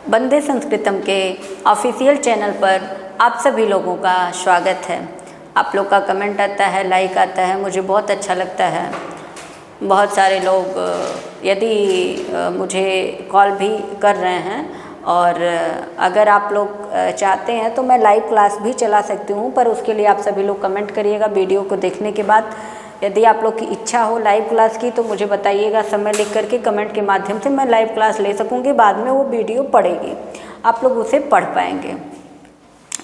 वंदे संस्कृतम के official channel पर आप सभी लोगों का स्वागत है। आप लोग का कमेंट आता है, लाइक आता है, मुझे बहुत अच्छा लगता है। बहुत सारे लोग यदि मुझे कॉल भी कर रहे हैं और अगर आप लोग चाहते हैं तो मैं लाइव क्लास भी चला सकती हूँ, पर उसके लिए आप सभी लोग कमेंट करिएगा वीडियो को देखने के बाद। यदि आप लोग की इच्छा हो लाइव क्लास की तो मुझे बताइएगा, समय लिख करके कमेंट के माध्यम से मैं लाइव क्लास ले सकूँगी। बाद में वो वीडियो पड़ेगी, आप लोग उसे पढ़ पाएंगे।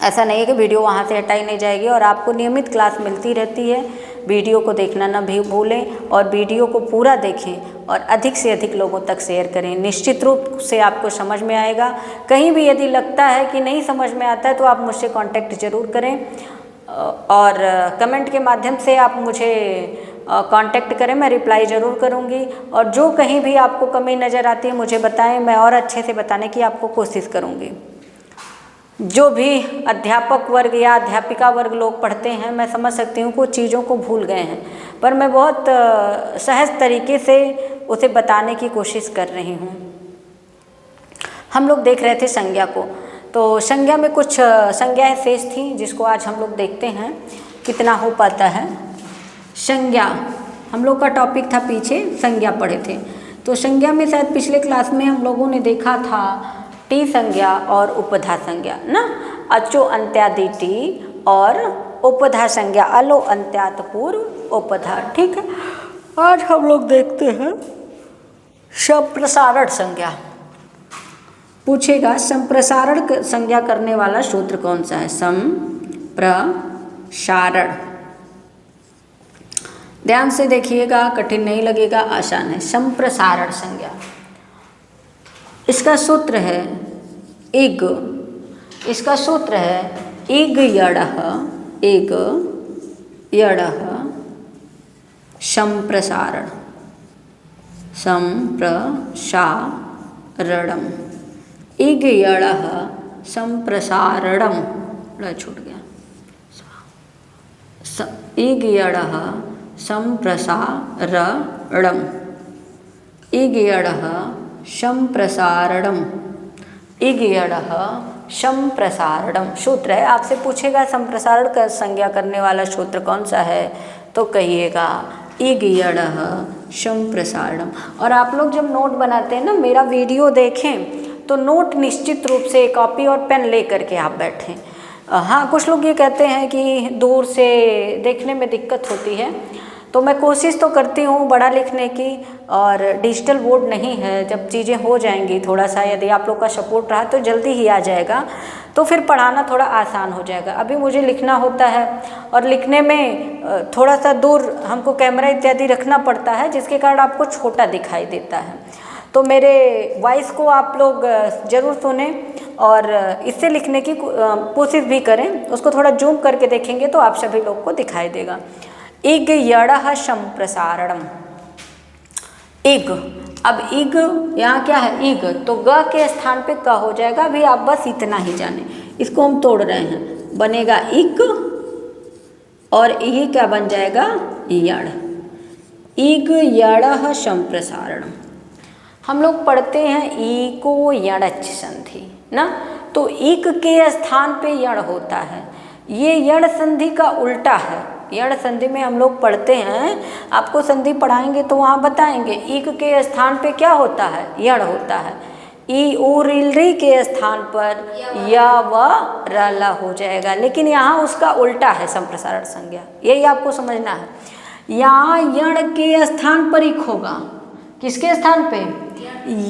ऐसा नहीं है कि वीडियो वहाँ से हटाई नहीं जाएगी और आपको नियमित क्लास मिलती रहती है। वीडियो को देखना ना भी भूलें और वीडियो को पूरा देखें और अधिक से अधिक लोगों तक शेयर करें। निश्चित रूप से आपको समझ में आएगा। कहीं भी यदि लगता है कि नहीं समझ में आता है तो आप मुझसे कांटेक्ट ज़रूर करें और कमेंट के माध्यम से आप मुझे कांटेक्ट करें, मैं रिप्लाई ज़रूर करूँगी। और जो कहीं भी आपको कमी नज़र आती है मुझे बताएं, मैं और अच्छे से बताने की आपको कोशिश करूँगी। जो भी अध्यापक वर्ग या अध्यापिका वर्ग लोग पढ़ते हैं, मैं समझ सकती हूँ कुछ चीज़ों को भूल गए हैं, पर मैं बहुत सहज तरीके से उसे बताने की कोशिश कर रही हूँ। हम लोग देख रहे थे संज्ञा को, तो संज्ञा में कुछ संज्ञाएं शेष थी जिसको आज हम लोग देखते हैं कितना हो पाता है। संज्ञा हम लोग का टॉपिक था, पीछे संज्ञा पढ़े थे। तो संज्ञा में शायद पिछले क्लास में हम लोगों ने देखा था टी संज्ञा और उपधा संज्ञा ना, अचो अंत्यादि टी और उपधा संज्ञा अलो अंत्यात पूर्व उपधा। ठीक है, आज हम लोग देखते हैं संप्रसारण संज्ञा। पूछेगा संप्रसारण संज्ञा करने वाला सूत्र कौन सा है? संप्रसारण। ध्यान से देखिएगा, कठिन नहीं लगेगा, आसान है। संप्रसारण संज्ञा, इसका सूत्र है इग। इसका सूत्र है इग यड़ः संप्रसारण। संप्रसारणम इग यड़ः संप्रसारणम, छूट गया। इग यड़ः संप्रसारणम, इग यड़ः संप्रसारणम, इग यड़ः संप्रसारणम सूत्र है। आपसे पूछेगा संप्रसारण का संज्ञा करने वाला सूत्र कौन सा है, तो कहिएगा इग यड़ः संप्रसारणम। और आप लोग जब नोट बनाते हैं ना, मेरा वीडियो देखें तो नोट निश्चित रूप से कॉपी और पेन ले करके आप बैठें। हाँ, कुछ लोग ये कहते हैं कि दूर से देखने में दिक्कत होती है, तो मैं कोशिश तो करती हूँ बड़ा लिखने की, और डिजिटल बोर्ड नहीं है। जब चीज़ें हो जाएंगी, थोड़ा सा यदि आप लोग का सपोर्ट रहा तो जल्दी ही आ जाएगा, तो फिर पढ़ाना थोड़ा आसान हो जाएगा। अभी मुझे लिखना होता है और लिखने में थोड़ा सा दूर हमको कैमरा इत्यादि रखना पड़ता है, जिसके कारण आपको छोटा दिखाई देता है। तो मेरे वॉइस को आप लोग ज़रूर सुने और इससे लिखने की कोशिश भी करें। उसको थोड़ा जूम करके देखेंगे तो आप सभी लोग को दिखाई देगा। इग यड़ः संप्रसारणम, इग। अब इग यहाँ क्या है? इग, तो ग के स्थान पे क हो जाएगा। अभी आप बस इतना ही जाने, इसको हम तोड़ रहे हैं, बनेगा इग और ये क्या बन जाएगा? यड़। इग यड़ः संप्रसारणम। हम लोग पढ़ते हैं ई को यणच संधि ना, तो इक के स्थान पे यण होता है। ये यण संधि का उल्टा है। यण संधि में हम लोग पढ़ते हैं, आपको संधि पढ़ाएंगे तो वहाँ बताएंगे इक के स्थान पे क्या होता है? यण होता है। ई उ रिल री के स्थान पर या व रला हो जाएगा, लेकिन यहाँ उसका उल्टा है संप्रसारण संज्ञा, यही आपको समझना है। यहाँ यण के स्थान पर इक होगा। किसके स्थान पे?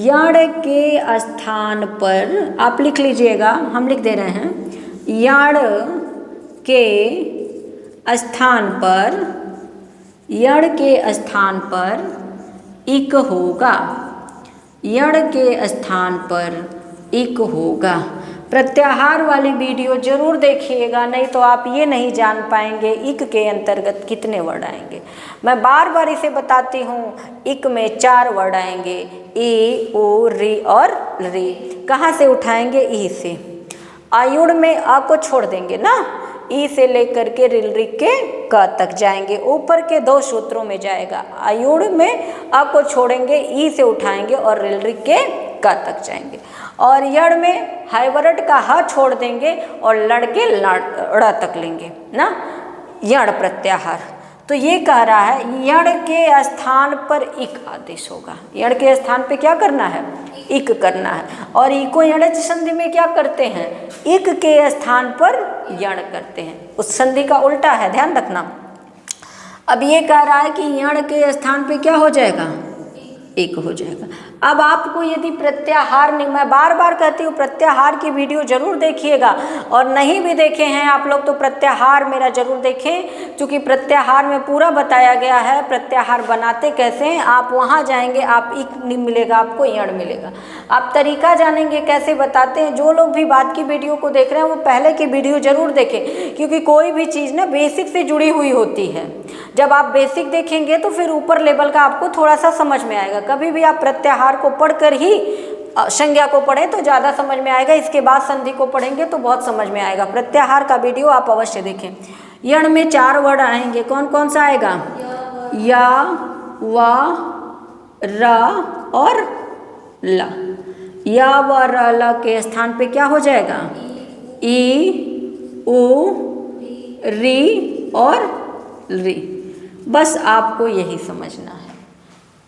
यण के स्थान पर। आप लिख लीजिएगा, हम लिख दे रहे हैं। यण के स्थान पर, यण के स्थान पर इक होगा। यण के स्थान पर इक होगा। प्रत्याहार वाली वीडियो जरूर देखिएगा, नहीं तो आप ये नहीं जान पाएंगे इक के अंतर्गत कितने वर्ड आएंगे। मैं बार बार इसे बताती हूँ, इक में 4 वर्ड आएंगे, ई उ री और री। कहाँ से उठाएंगे? ई से। आयुड़ में आ को छोड़ देंगे ना, ई से लेकर के रिल री के क तक जाएंगे, ऊपर के 2 सूत्रों में जाएगा। आयुड़ में आ को छोड़ेंगे, ई से उठाएंगे और रिल री के क तक जाएंगे। और यड़ में हाइवरट का ह छोड़ देंगे और लड़के ड़ तक लेंगे ना, यड़ प्रत्याहार। तो ये कह रहा है यड़ के स्थान पर इक आदेश होगा। यड़ के स्थान पे क्या करना है, इक करना है। और इको यणच संधि में क्या करते हैं, इक के स्थान पर यण करते हैं, उस संधि का उल्टा है, ध्यान रखना। अब ये कह रहा है कि यण के स्थान पे क्या हो जाएगा, एक हो जाएगा। अब आपको यदि प्रत्याहार नहीं, मैं बार बार कहती हूँ प्रत्याहार की वीडियो जरूर देखिएगा, और नहीं भी देखे हैं आप लोग तो प्रत्याहार मेरा जरूर देखें, क्योंकि प्रत्याहार में पूरा बताया गया है प्रत्याहार बनाते कैसे हैं। आप वहाँ जाएंगे, आप इक नहीं मिलेगा, आपको यण मिलेगा। आप तरीका जानेंगे कैसे बताते हैं। जो लोग भी बाद की वीडियो को देख रहे हैं वो पहले की वीडियो जरूर देखें, क्योंकि कोई भी चीज़ ना बेसिक से जुड़ी हुई होती है। जब आप बेसिक देखेंगे तो फिर ऊपर लेवल का आपको थोड़ा सा समझ में आएगा। कभी भी आप प्रत्याहार को पढ़कर ही संज्ञा को पढ़ें तो ज़्यादा समझ में आएगा, इसके बाद संधि को पढ़ेंगे तो बहुत समझ में आएगा। प्रत्याहार का वीडियो आप अवश्य देखें। यण में 4 वर्ड आएंगे, कौन कौन सा आएगा, या, वा, रा और ला। या व र ल के स्थान पे क्या हो जाएगा, ई, उ, री और री। बस आपको यही समझना है।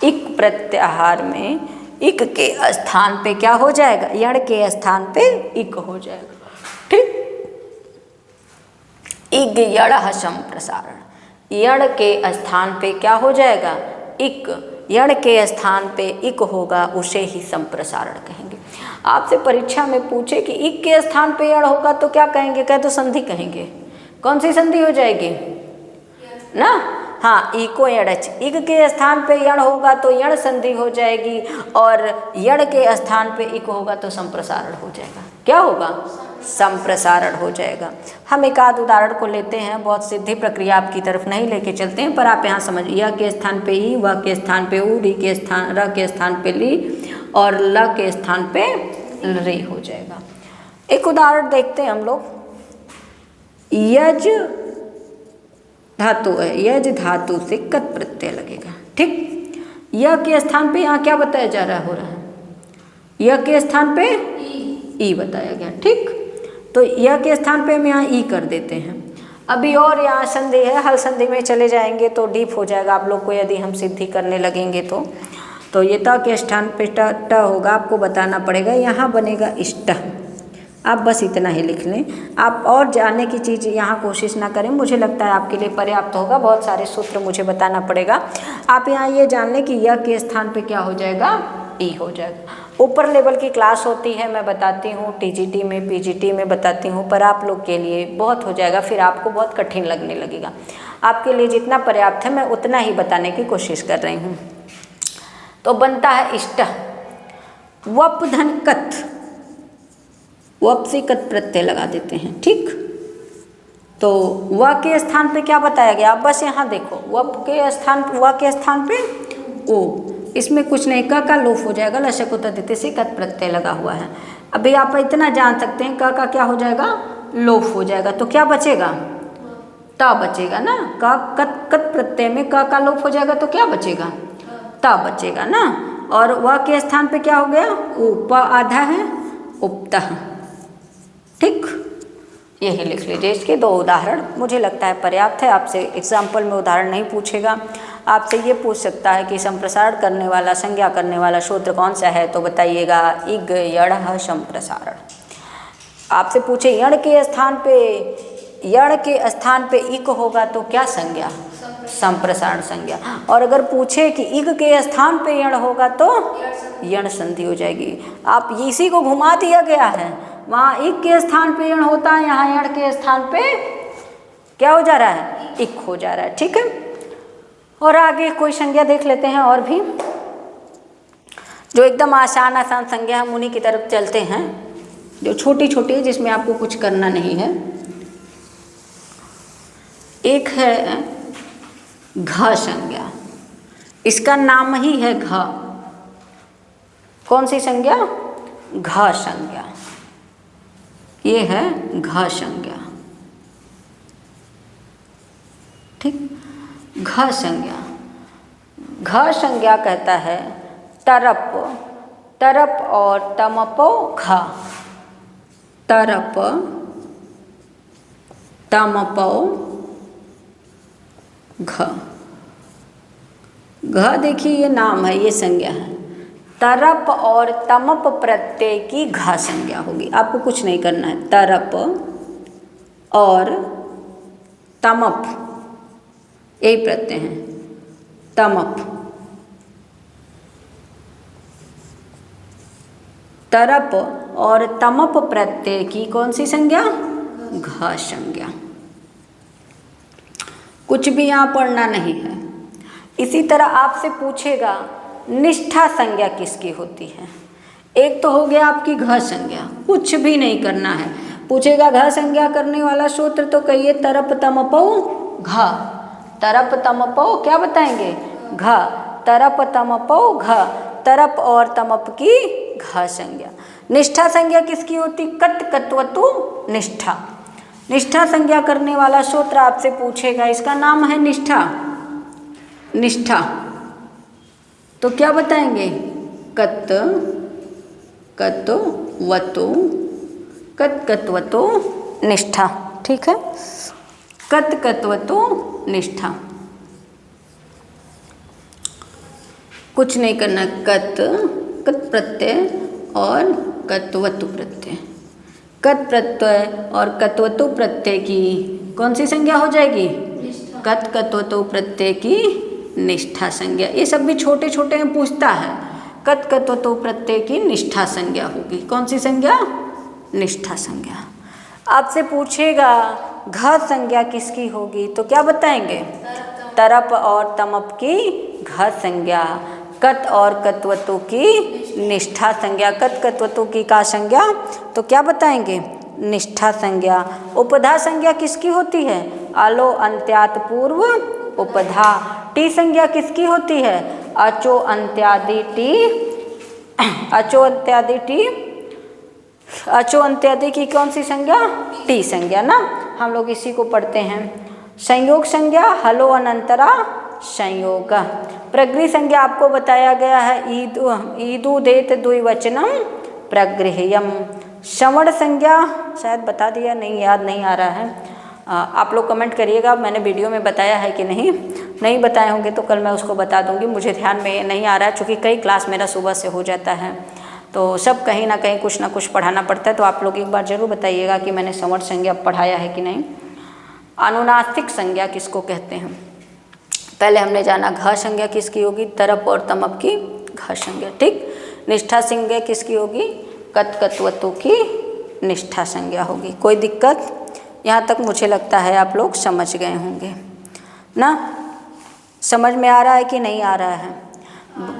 इक प्रत्याहार में इक के स्थान पे क्या हो जाएगा, यण के स्थान पे इक हो जाएगा। ठीक, इग यड़ संप्रसारण, यण के स्थान पे क्या हो जाएगा, इक, यण के स्थान पे इक होगा, उसे ही संप्रसारण कहेंगे। आपसे परीक्षा में पूछे कि इक के स्थान पे यण होगा तो क्या कहेंगे, कहे तो संधि कहेंगे। कौन सी संधि हो जाएगी ना, हाँ, इको यणच। इक के स्थान पे यण होगा तो यण संधि हो जाएगी, और यण के स्थान पे इक होगा तो संप्रसारण हो जाएगा। क्या होगा, संप्रसारण हो जाएगा। हम एक आध उदाहरण को लेते हैं, बहुत सीधी प्रक्रिया आपकी तरफ नहीं लेके चलते हैं, पर आप यहाँ समझिए। य के स्थान पे ई, व के स्थान पे उ, री के स्थान, र के स्थान पे ली और ल के स्थान पे री हो जाएगा। एक उदाहरण देखते हैं हम लोग। यज धातु है, यज धातु से कत प्रत्यय लगेगा। ठीक, य के स्थान पे यहाँ क्या बताया जा रहा, हो रहा है, य के स्थान पे ई बताया गया। ठीक, तो य के स्थान पे हम यहाँ ई कर देते हैं। अभी और यहाँ संधि है, हल संधि में चले जाएंगे तो डीप हो जाएगा आप लोग को, यदि हम सिद्धि करने लगेंगे तो ये त के स्थान पे ट होगा, आपको बताना पड़ेगा। यहाँ बनेगा इष्ट, आप बस इतना ही लिख लें। आप और जानने की चीज़ यहाँ कोशिश ना करें, मुझे लगता है आपके लिए पर्याप्त होगा। बहुत सारे सूत्र मुझे बताना पड़ेगा। आप यहाँ ये जान लें कि य के स्थान पे क्या हो जाएगा, ई हो जाएगा। ऊपर लेवल की क्लास होती है, मैं बताती हूँ, टीजीटी में, पीजीटी में बताती हूँ, पर आप लोग के लिए बहुत हो जाएगा, फिर आपको बहुत कठिन लगने लगेगा। आपके लिए जितना पर्याप्त है मैं उतना ही बताने की कोशिश कर रही हूँ। तो बनता है इष्ट, वप धन कत, वप से कत प्रत्यय लगा देते हैं। ठीक, तो व के स्थान पे क्या बताया गया, आप बस यहाँ देखो, वप के स्थान, व के स्थान पे ओ, इसमें कुछ नहीं, क का लोप हो जाएगा, लशक उतदित से कत प्रत्यय लगा हुआ है। अभी आप इतना जान सकते हैं, क का क्या हो जाएगा, लोप हो जाएगा, तो क्या बचेगा, ता बचेगा ना। कत प्रत्यय में क का लोप हो जाएगा तो क्या बचेगा, ता बचेगा ना। और व के स्थान पे क्या हो गया, उप आधा है, उपतः। ठीक, यही लिख लीजिए। इसके 2 उदाहरण मुझे लगता है पर्याप्त है। आपसे एग्जाम्पल में उदाहरण नहीं पूछेगा, आपसे ये पूछ सकता है कि संप्रसारण करने वाला, संज्ञा करने वाला सूत्र कौन सा है, तो बताइएगा इग यड़ संप्रसारण। आपसे पूछे यण के स्थान पे इक होगा तो क्या संज्ञा, संप्रसारण संज्ञा। और अगर पूछे कि इग के स्थान पे यण होगा तो यण संधि हो जाएगी। आप इसी को घुमा दिया गया है, वहाँ इक के स्थान पे यण होता है, यहाँ यण के स्थान पे क्या हो जा रहा है, इक हो जा रहा है। ठीक है, और आगे कोई संज्ञा देख लेते हैं और भी, जो एकदम आसान संज्ञा हम उन्हीं की तरफ चलते हैं, जो छोटी छोटी है, जिसमें आपको कुछ करना नहीं है। एक है घ संज्ञा, इसका नाम ही है घ। कौन सी संज्ञा, घ संज्ञा, ये है घ संज्ञा। ठीक, घ संज्ञा, घ संज्ञा कहता है तरप तरप और तमपो घ, तरप तमपो घ। घ देखिए ये नाम है, ये संज्ञा है। तरप और तमप प्रत्यय की घ संज्ञा होगी। आपको कुछ नहीं करना है। तरप और तमप यही प्रत्यय हैं। तमप, तरप और तमप प्रत्यय की कौन सी संज्ञा? घ संज्ञा। कुछ भी यहाँ पढ़ना नहीं है। इसी तरह आपसे पूछेगा निष्ठा संज्ञा किसकी होती है। एक तो हो गया आपकी घ संज्ञा, कुछ भी नहीं करना है। पूछेगा घ संज्ञा करने वाला सूत्र तो कहिए तरप तमपो घ। तरप तमपो क्या बताएंगे? घ। तरप तमपो घ, तरप और तमप की घ संज्ञा। निष्ठा संज्ञा किसकी होती? कत कत्वतु निष्ठा। निष्ठा संज्ञा करने वाला सूत्र आपसे पूछेगा, इसका नाम है निष्ठा। निष्ठा तो क्या बताएंगे? कत कत्वतु, कत कत्वतु निष्ठा। ठीक है, कत कत्वतु निष्ठा। कुछ नहीं करना। कत, कत प्रत्यय और कत्वतु प्रत्यय। कत प्रत्यय और कत्वतु प्रत्यय की कौन सी संज्ञा हो जाएगी? कत कत्वतु प्रत्यय की निष्ठा संज्ञा। ये सब भी छोटे छोटे में पूछता है। कत कत्वतु प्रत्यय की निष्ठा संज्ञा होगी। कौन सी संज्ञा? निष्ठा संज्ञा। आपसे पूछेगा घ संज्ञा किसकी होगी तो क्या बताएंगे? तरप और तमप की घ संज्ञा। कत और कत्वतु की निष्ठा संज्ञा। कत कत्वतु की का संज्ञा तो क्या बताएंगे? निष्ठा संज्ञा। उपधा संज्ञा किसकी होती है? आलो अंत्यात पूर्व उपधा। टी संज्ञा किसकी होती है? अचो अंत्यादि टी। अचो अंत्यादि टी, अचो अंत्यादि की कौन सी संज्ञा? टी संज्ञा ना। हम लोग इसी को पढ़ते हैं। संयोग संज्ञा हलो अनंतरा संयोग। प्रगृह संज्ञा आपको बताया गया है। ईदु देत द्विवचनम प्रगृह्यम। श्रवण संज्ञा शायद बता दिया, नहीं याद नहीं आ रहा है। आप लोग कमेंट करिएगा मैंने वीडियो में बताया है कि नहीं बताए होंगे तो कल मैं उसको बता दूंगी। मुझे ध्यान में नहीं आ रहा है क्योंकि कई क्लास मेरा सुबह से हो जाता है, तो सब कहीं ना कहीं कुछ ना कुछ पढ़ाना पड़ता है। तो आप लोग एक बार ज़रूर बताइएगा कि मैंने श्रवण संज्ञा पढ़ाया है कि नहीं। अनुनासिक संज्ञा किसको कहते हैं? पहले हमने जाना घ संज्ञा किसकी होगी? तरप और तमप की घ संज्ञा। ठीक। निष्ठा संज्ञा किसकी होगी? कत कत्वतु की निष्ठा संज्ञा होगी। कोई दिक्कत? यहाँ तक मुझे लगता है आप लोग समझ गए होंगे ना। समझ में आ रहा है कि नहीं आ रहा है?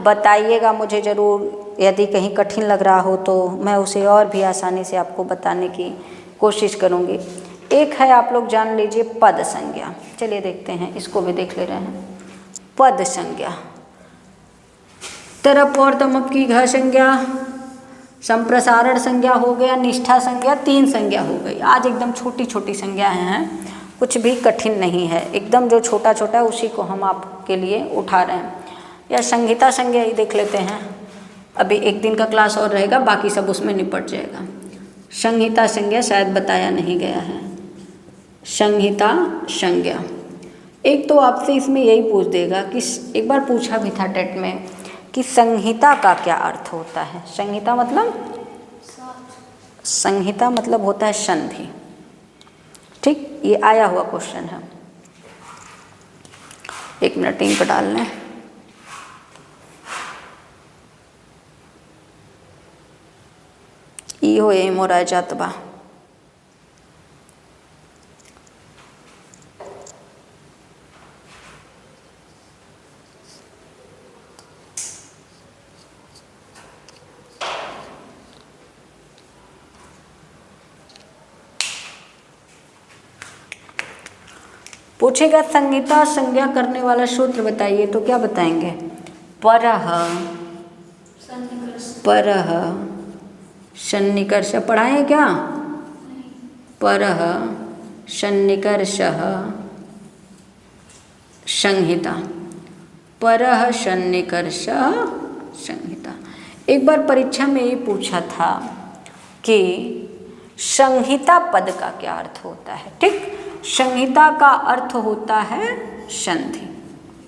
बताइएगा मुझे ज़रूर। यदि कहीं कठिन लग रहा हो तो मैं उसे और भी आसानी से आपको बताने की कोशिश करूँगी। एक है, आप लोग जान लीजिए, पद संज्ञा। चलिए देखते हैं, इसको भी देख ले रहे हैं। पद संज्ञा, तरप और तमप की घ संज्ञा, संप्रसारण संज्ञा हो गया, निष्ठा संज्ञा, 3 संज्ञा हो गई। आज एकदम छोटी छोटी संज्ञाएं हैं, कुछ भी कठिन नहीं है। एकदम जो छोटा छोटा है उसी को हम आपके लिए उठा रहे हैं। या संहिता संज्ञा ही देख लेते हैं। अभी एक दिन का क्लास और रहेगा, बाकी सब उसमें निपट जाएगा। संहिता संज्ञा शायद बताया नहीं गया है। संहिता संज्ञा एक तो आपसे इसमें यही पूछ देगा कि एक बार पूछा भी था टेट में कि संहिता का क्या अर्थ होता है। संहिता मतलब होता है संधि। ठीक, ये आया हुआ क्वेश्चन है। 1 मिनट टीम पर डाल लें। इहो ये मोरा जात बा। पूछेगा संहिता संज्ञा करने वाला सूत्र बताइए, तो क्या बताएंगे? परः सन्निकर्ष। पढ़ाएं क्या? परः सन्निकर्षः संहिता। परः सन्निकर्षः संहिता। एक बार परीक्षा में ये पूछा था कि संहिता पद का क्या अर्थ होता है। ठीक, संहिता का अर्थ होता है संधि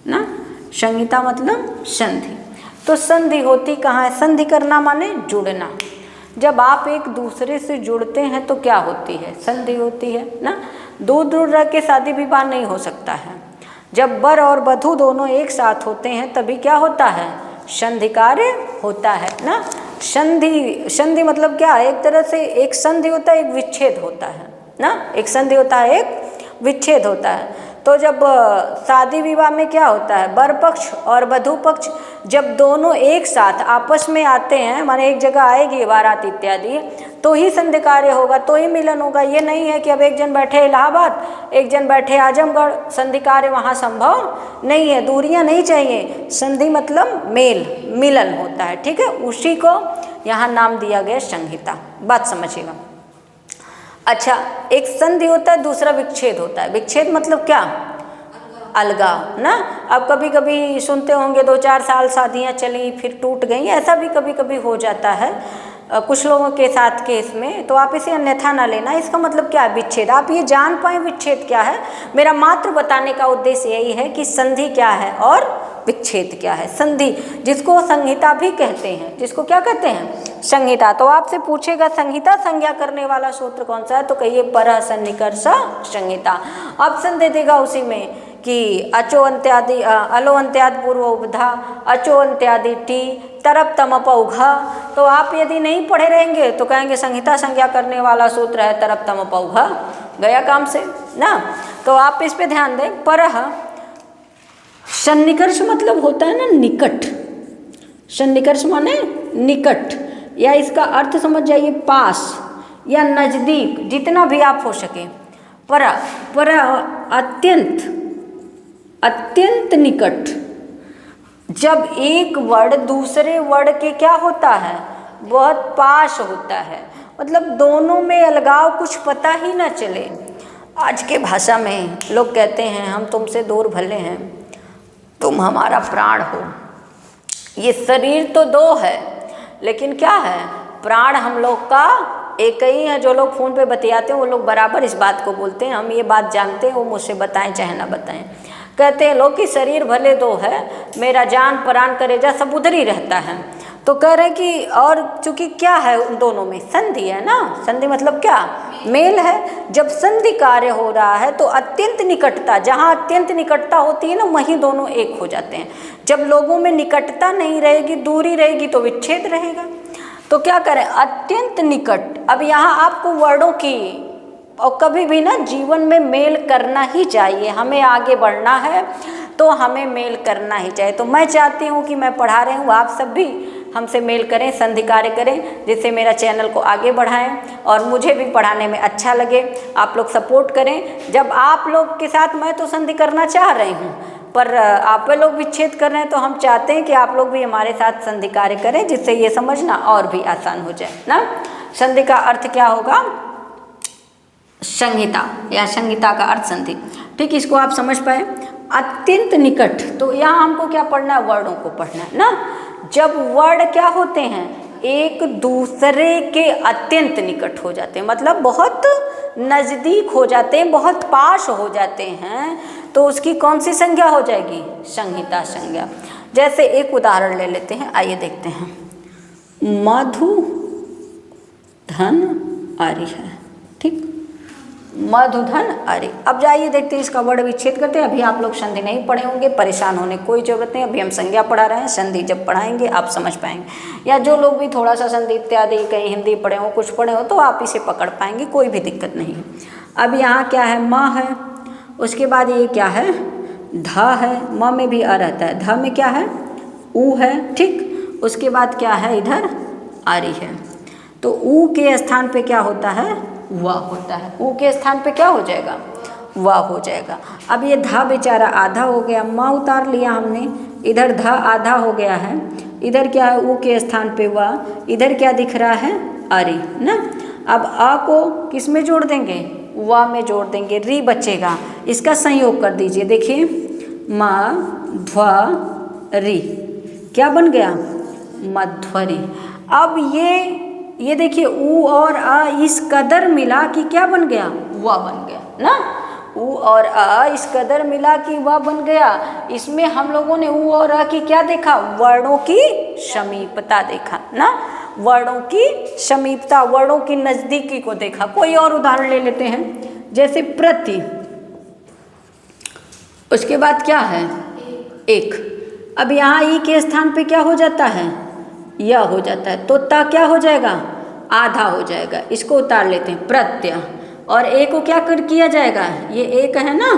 ना। संहिता मतलब संधि। तो संधि होती कहाँ है? संधि करना माने जुड़ना। जब आप एक दूसरे से जुड़ते हैं तो क्या होती है? संधि होती है ना। दूर दूर रह के शादी विवाह नहीं हो सकता है। जब वर और वधू दोनों एक साथ होते हैं तभी क्या होता है? संधि कार्य होता है ना। संधि मतलब क्या है? एक तरह से एक संधि होता है, एक विच्छेद होता है ना। एक संधि होता है, एक विच्छेद होता है। तो जब शादी विवाह में क्या होता है? वर पक्ष और वधू पक्ष जब दोनों एक साथ आपस में आते हैं, माने एक जगह आएगी बारात इत्यादि, तो ही संधि कार्य होगा, तो ही मिलन होगा। ये नहीं है कि अब एक जन बैठे इलाहाबाद, एक जन बैठे आजमगढ़, संधि कार्य वहाँ संभव नहीं है। दूरियाँ नहीं चाहिए। संधि मतलब मेल, मिलन होता है। ठीक है, उसी को यहाँ नाम दिया गया संहिता। बात समझिएगा। अच्छा, एक संधि होता है, दूसरा विच्छेद होता है। विच्छेद मतलब क्या? अलगाव ना। अब कभी कभी सुनते होंगे 2-4 साल शादियां चली फिर टूट गई, ऐसा भी कभी कभी हो जाता है कुछ लोगों के साथ केस में। तो आप इसे अन्यथा ना लेना। इसका मतलब क्या है? विच्छेद। आप ये जान पाए विच्छेद क्या है। मेरा मात्र बताने का उद्देश्य यही है कि संधि क्या है और विच्छेद क्या है। संधि जिसको संहिता भी कहते हैं, जिसको क्या कहते हैं? संहिता। तो आपसे पूछेगा संहिता संज्ञा करने वाला सूत्र कौन सा है, तो कहिए परः सन्निकर्ष संहिता। ऑप्शन दे देगा उसी में कि अचो अंत्यादि अलो अंत्यादि पूर्व उपधा, अचो अंत्यादि टी, तरप तमप उघा। तो आप यदि नहीं पढ़े रहेंगे तो कहेंगे संहिता संज्ञा करने वाला सूत्र है तरप तमप उघा, गया काम से ना। तो आप इस पे ध्यान दें। परः सन्निकर्ष मतलब होता है ना निकट। सन्निकर्ष माने निकट, या इसका अर्थ समझ जाइए पास या नज़दीक, जितना भी आप हो सके। पर अत्यंत निकट। जब एक वर्ड दूसरे वर्ड के क्या होता है? बहुत पास होता है। मतलब दोनों में अलगाव कुछ पता ही ना चले। आज के भाषा में लोग कहते हैं हम तुमसे दूर भले हैं, तुम हमारा प्राण हो। ये शरीर तो दो है, लेकिन क्या है? प्राण हम लोग का एक ही है। जो लोग फ़ोन पे बतियाते हैं वो लोग बराबर इस बात को बोलते हैं। हम ये बात जानते हैं, वो मुझसे बताएं चाहे ना बताएं। कहते हैं लोग कि शरीर भले दो है, मेरा जान प्राण कलेजा सब उधर ही रहता है। तो कह रहे हैं कि और चूँकि क्या है उन दोनों में? संधि है ना। संधि मतलब क्या? मेल है। जब संधि कार्य हो रहा है तो अत्यंत निकटता, जहाँ अत्यंत निकटता होती है ना, वहीं दोनों एक हो जाते हैं। जब लोगों में निकटता नहीं रहेगी, दूरी रहेगी, तो विच्छेद रहेगा। तो क्या करें? अत्यंत निकट। अब यहाँ आपको वर्डों की और कभी भी ना जीवन में मेल करना ही चाहिए। हमें आगे बढ़ना है तो हमें मेल करना ही चाहिए। तो मैं चाहती हूँ कि मैं पढ़ा रही हूँ, आप सब भी हमसे मेल करें, संधि कार्य करें, जिससे मेरा चैनल को आगे बढ़ाएं और मुझे भी पढ़ाने में अच्छा लगे। आप लोग सपोर्ट करें। जब आप लोग के साथ मैं तो संधि करना चाह रही हूँ, पर आप लोग विच्छेद कर रहे हैं, तो हम चाहते हैं कि आप लोग भी हमारे साथ संधि कार्य करें, जिससे ये समझना और भी आसान हो जाए ना। संधि का अर्थ क्या होगा? संहिता, या संहिता का अर्थ संधि। ठीक, इसको आप समझ पाए। अत्यंत निकट, तो यहाँ हमको क्या पढ़ना है? वर्डों को पढ़ना है ना। जब वर्ड क्या होते हैं? एक दूसरे के अत्यंत निकट हो जाते हैं, मतलब बहुत नज़दीक हो जाते हैं, बहुत पास हो जाते हैं, तो उसकी कौन सी संज्ञा हो जाएगी? संहिता संज्ञा। जैसे एक उदाहरण ले लेते हैं, आइए देखते हैं। मधु धन आरी है। ठीक, मधुधन अरे। अब जाइए देखते हैं इसका वर्ड विच्छेद करते हैं। अभी आप लोग संधि नहीं पढ़े होंगे, परेशान होने कोई ज़रूरत नहीं। अभी हम संज्ञा पढ़ा रहे हैं, संधि जब पढ़ाएंगे आप समझ पाएंगे। या जो लोग भी थोड़ा सा संधि इत्यादि कहीं हिंदी पढ़े हो, कुछ पढ़े हो, तो आप इसे पकड़ पाएंगे, कोई भी दिक्कत नहीं है। अब यहाँ क्या है? म है, उसके बाद ये क्या है? ध है। म में भी अ रहता है। ध में क्या है? ऊ है। ठीक, उसके बाद क्या है? इधर आरी है। तो ऊ के स्थान पे क्या होता है? व होता है। ऊ के स्थान पे क्या हो जाएगा? व हो जाएगा। अब ये धा बेचारा आधा हो गया, म उतार लिया हमने, इधर धा आधा हो गया है, इधर क्या है? ऊ के स्थान पे व, इधर क्या दिख रहा है? अरी ना। अब अ को किस में जोड़ देंगे? व में जोड़ देंगे, री बचेगा। इसका संयोग कर दीजिए, देखिए म ध्व री क्या बन गया? मध्वरी। अब ये देखिए ऊ और आ इस कदर मिला कि क्या बन गया, व बन गया ना। ऊ और आ इस कदर मिला कि व बन गया। इसमें हम लोगों ने ऊ और आ की क्या देखा, वर्णों की समीपता देखा ना, वर्णों की समीपता, वर्णों की नजदीकी को देखा। कोई और उदाहरण ले लेते हैं, जैसे प्रति, उसके बाद क्या है एक। अब यहाँ ई के स्थान पे क्या हो जाता है, यह हो जाता है, तो ता क्या हो जाएगा, आधा हो जाएगा। इसको उतार लेते हैं प्रत्यय, और ए को क्या कर किया जाएगा, ये एक है ना,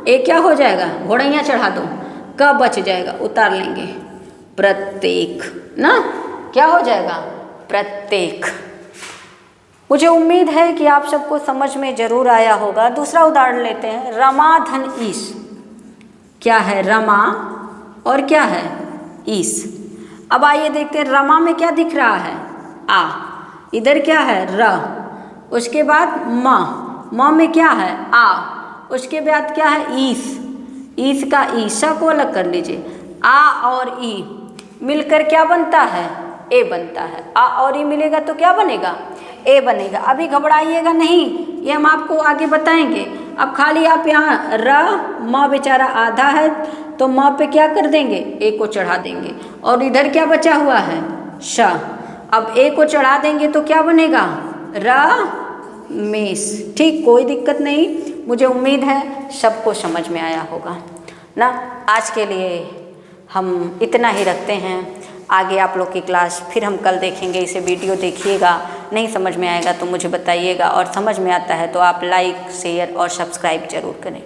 ए क्या हो जाएगा, घोड़ैया चढ़ा दो, क बच जाएगा, उतार लेंगे प्रत्येक ना, क्या हो जाएगा प्रत्येक। मुझे उम्मीद है कि आप सबको समझ में जरूर आया होगा। दूसरा उदाहरण लेते हैं, रमा धन ईश। क्या है, रमा और क्या है, ईश। अब आइए देखते हैं, रमा में क्या दिख रहा है, आ, इधर क्या है र, उसके बाद म में क्या है आ, उसके बाद क्या है ईस, ईस का ईसा को अलग कर लीजिए, आ और ई मिलकर क्या बनता है, ए बनता है। आ और ई मिलेगा तो क्या बनेगा, ए बनेगा। अभी घबराइएगा नहीं, ये हम आपको आगे बताएंगे। अब खाली आप यहाँ र म बेचारा आधा है तो म पे क्या कर देंगे, ए को चढ़ा देंगे, और इधर क्या बचा हुआ है श। अब ए को चढ़ा देंगे तो क्या बनेगा र मेष। ठीक, कोई दिक्कत नहीं। मुझे उम्मीद है सबको समझ में आया होगा ना। आज के लिए हम इतना ही रखते हैं। आगे आप लोग की क्लास फिर हम कल देखेंगे। इसे वीडियो देखिएगा, नहीं समझ में आएगा तो मुझे बताइएगा, और समझ में आता है तो आप लाइक शेयर और सब्सक्राइब जरूर करें।